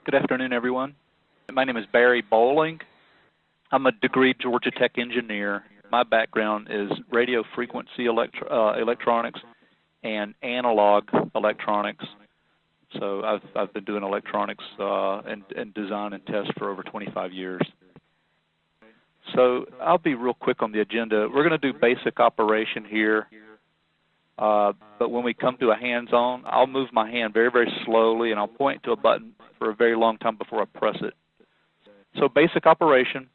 Good afternoon, everyone. My name is Barry Bowling. I'm a degree Georgia Tech engineer. My background is radio frequency electronics and analog electronics. So I've been doing electronics and design and test for over 25 years. So I'll be real quick on the agenda. We're going to do basic operation here. But when we come to a hands-on, I'll move my hand very, very slowly, and I'll point to a button for a very long time before I press it. So basic operation.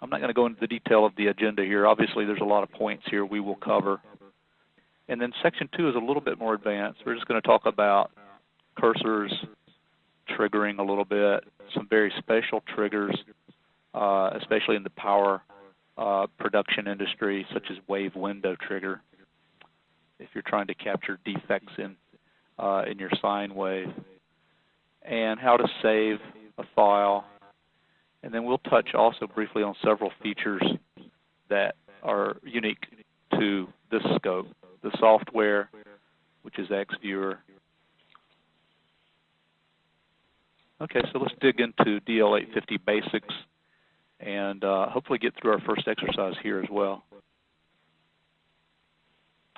I'm not going to go into the detail of the agenda here. Obviously, there's a lot of points here we will cover. And then section 2 is a little bit more advanced. We're just going to talk about cursors, triggering a little bit, some very special triggers, especially in the power production industry, such as wave window trigger, if you're trying to capture defects in your sine wave, and how to save a file. And then we'll touch also briefly on several features that are unique to this scope. The software, which is XViewer. Okay, so let's dig into DL850 basics and hopefully get through our first exercise here as well.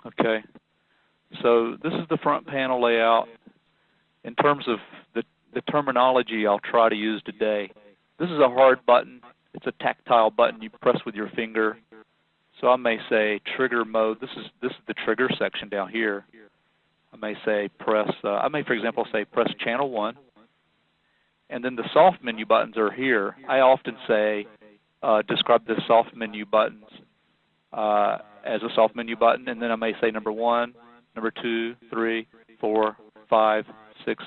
Okay, so this is the front panel layout. In terms of the terminology I'll try to use today, this is a hard button. It's a tactile button you press with your finger. So I may say trigger mode. This is the trigger section down here. I may say press. I may, for example, say press channel 1. And then the soft menu buttons are here. I often say describe the soft menu buttons as a soft menu button, and then I may say number 1, number 2, 3, 4, 5, 6,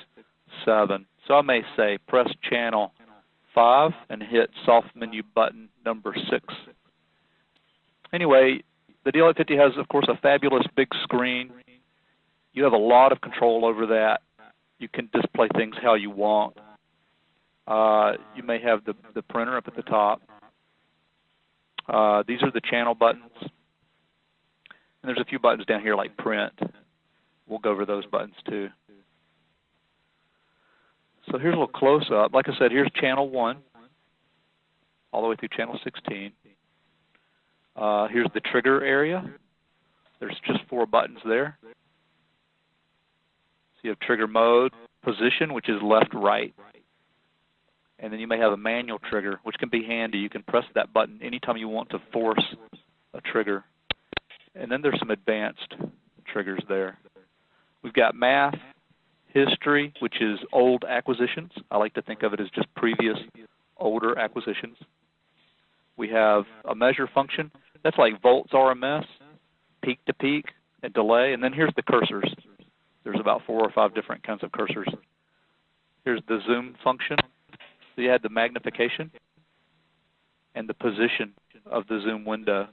7. So I may say press channel 5 and hit soft menu button number 6. Anyway, the DL850 has, of course, a fabulous big screen. You have a lot of control over that. You can display things how you want. You may have the printer up at the top. These are the channel buttons. And there's a few buttons down here like print. We'll go over those buttons too. So here's a little close-up. Like I said, here's channel 1 all the way through channel 16. Here's the trigger area. There's just 4 buttons there. So you have trigger mode, position, which is left, right. And then you may have a manual trigger, which can be handy. You can press that button anytime you want to force a trigger. And then there's some advanced triggers there. We've got math, history, which is old acquisitions. I like to think of it as just previous, older acquisitions. We have a measure function. That's like volts RMS, peak to peak, and delay. And then here's the cursors. There's about 4 or 5 different kinds of cursors. Here's the zoom function. So you had the magnification and the position of the zoom window.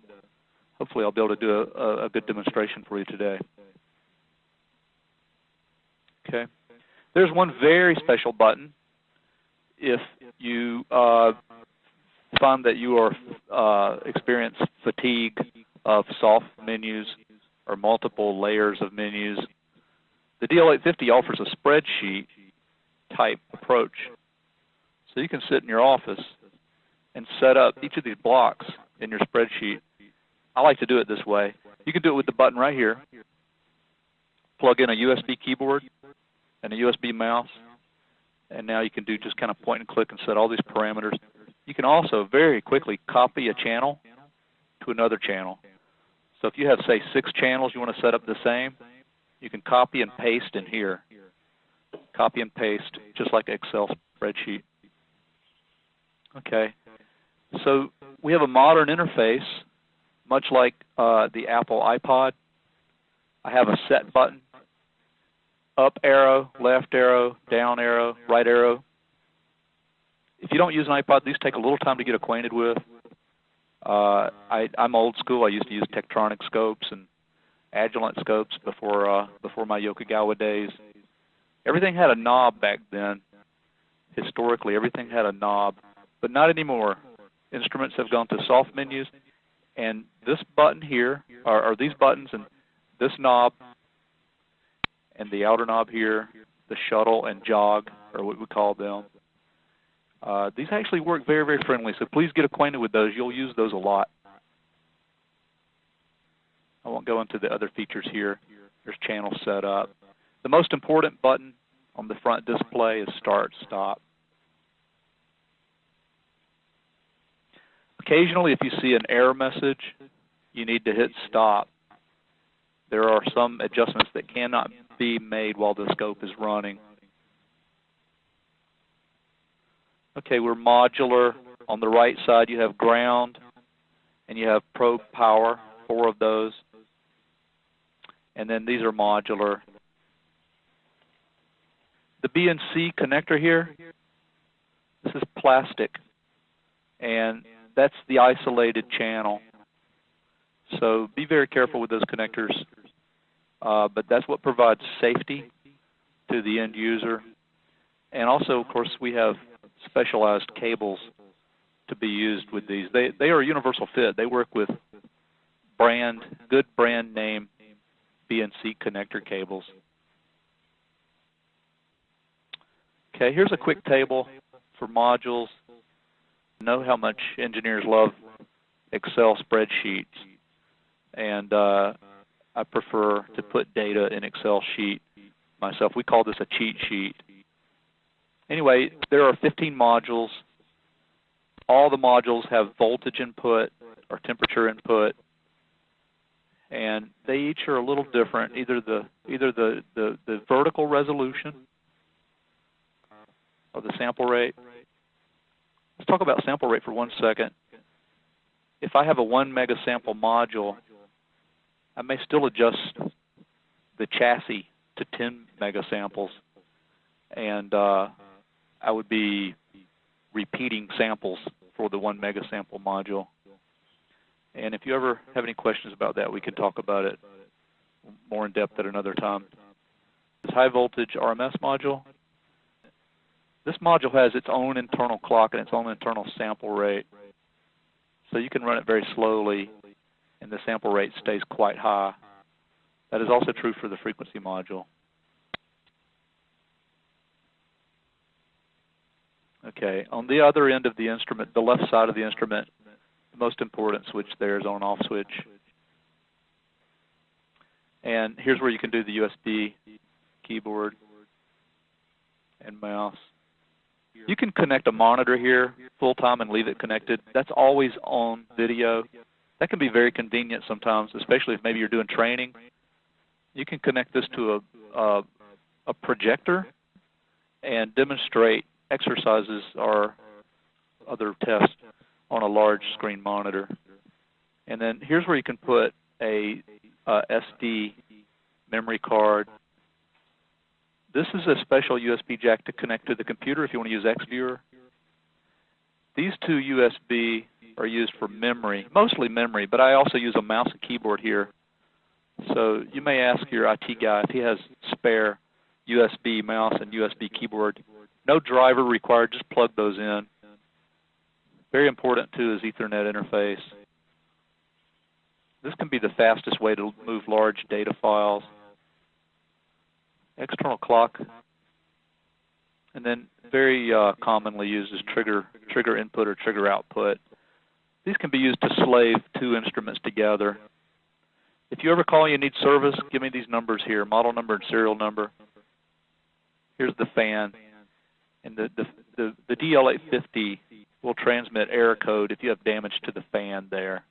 Hopefully I'll be able to do a good demonstration for you today. Okay. There's one very special button. If you find that you are experience fatigue of soft menus or multiple layers of menus, the DL850 offers a spreadsheet type approach. So you can sit in your office and set up each of these blocks in your spreadsheet. I like to do it this way. You can do it with the button right here. Plug in a USB keyboard and a USB mouse, and now you can do just kind of point and click and set all these parameters. You can also very quickly copy a channel to another channel. So if you have, say, 6 channels you want to set up the same, you can copy and paste in here. Copy and paste, just like an Excel spreadsheet. Okay, so we have a modern interface, much like the Apple iPod. I have a set button, up arrow, left arrow, down arrow, right arrow. If you don't use an iPod, these take a little time to get acquainted with. I'm old school. I used to use Tektronix scopes and Agilent scopes before my Yokogawa days. Everything had a knob back then. Historically, everything had a knob, but not anymore. Instruments have gone to soft menus, and this button here, or these buttons and this knob and the outer knob here the shuttle and jog, or what we call them. These actually work very, very friendly, so please get acquainted with those. You'll use those a lot. I won't go into the other features here. There's channel setup. The most important button on the front display is start, stop. Occasionally, if you see an error message, you need to hit stop. There are some adjustments that cannot be made while the scope is running. Okay, we're modular. On the right side, you have ground, and you have probe power, 4 of those. And then these are modular. The BNC connector here, this is plastic, and that's the isolated channel. So be very careful with those connectors, but that's what provides safety to the end user. And also, of course, we have specialized cables to be used with these. They are a universal fit. They work with good brand name BNC connector cables. Okay, here's a quick table for modules. I know how much engineers love Excel spreadsheets, and I prefer to put data in Excel sheet myself. We call this a cheat sheet. Anyway, there are 15 modules. All the modules have voltage input or temperature input, and they each are a little different. Either the vertical resolution or the sample rate. Let's talk about sample rate for 1 second. If I have a 1 megasample module, I may still adjust the chassis to 10 megasamples, and I would be repeating samples for the 1 megasample module. And if you ever have any questions about that, we can talk about it more in depth at another time. This high voltage RMS module. This module has its own internal clock and its own internal sample rate. So you can run it very slowly, and the sample rate stays quite high. That is also true for the frequency module. Okay, on the other end of the instrument, the left side of the instrument, the most important switch there is on-off switch. And here's where you can do the USB keyboard and mouse. You can connect a monitor here full-time and leave it connected. That's always on video. That can be very convenient sometimes, especially if maybe you're doing training. You can connect this to a projector and demonstrate exercises or other tests on a large screen monitor. And then here's where you can put a SD memory card. This is a special USB jack to connect to the computer if you want to use XViewer. These 2 USB are used for memory, mostly memory, but I also use a mouse and keyboard here. So you may ask your IT guy if he has spare USB mouse and USB keyboard. No driver required, just plug those in. Very important too is Ethernet interface. This can be the fastest way to move large data files. External clock, and then very commonly used is trigger input or trigger output. These can be used to slave 2 instruments together. If you ever call and you need service, give me these numbers here, model number and serial number. Here's the fan, and the DL850 will transmit error code if you have damage to the fan there.